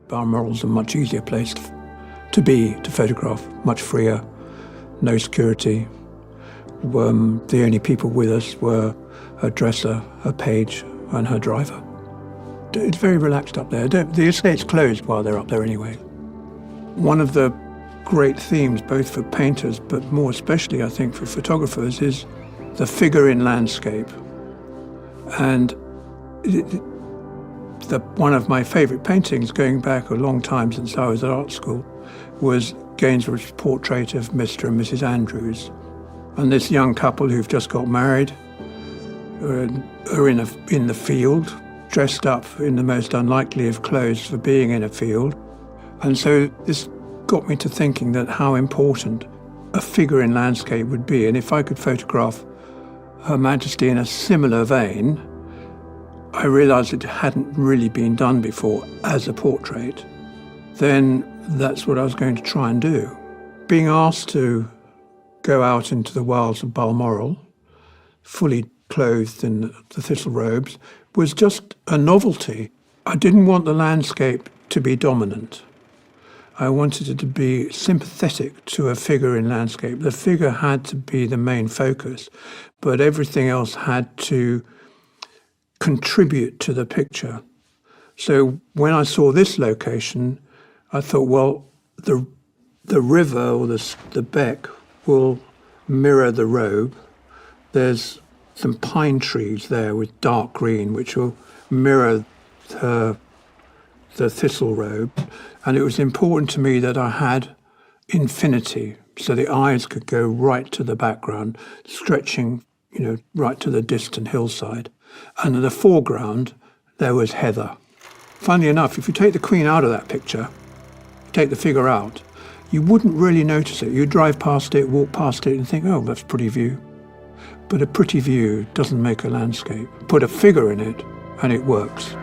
Balmoral's a much easier place to photograph, much freer, no security. The only people with us were her dresser, her page, and her driver. It's very relaxed up there. The estate's closed while they're up there anyway. One of the great themes, both for painters, but more especially, I think, for photographers, is the figure in landscape. And one of my favourite paintings, going back a long time since I was at art school, was Gainsborough's portrait of Mr. and Mrs. Andrews. And this young couple who've just got married are in the field, dressed up in the most unlikely of clothes for being in a field. And so this got me to thinking that how important a figure in landscape would be. And if I could photograph Her Majesty in a similar vein, I realised it hadn't really been done before as a portrait, then that's what I was going to try and do. Being asked to go out into the wilds of Balmoral, fully clothed in the thistle robes, was just a novelty. I didn't want the landscape to be dominant. I wanted it to be sympathetic to a figure in landscape. The figure had to be the main focus, but everything else had to contribute to the picture. So when I saw this location, I thought, well, the river or the beck will mirror the robe. There's some pine trees there with dark green, which will mirror the thistle robe. And it was important to me that I had infinity, so the eyes could go right to the background, stretching, right to the distant hillside. And in the foreground, there was heather. Funnily enough, if you take the Queen out of that picture, take the figure out, you wouldn't really notice it. You'd drive past it, walk past it and think, oh, that's a pretty view. But a pretty view doesn't make a landscape. Put a figure in it and it works.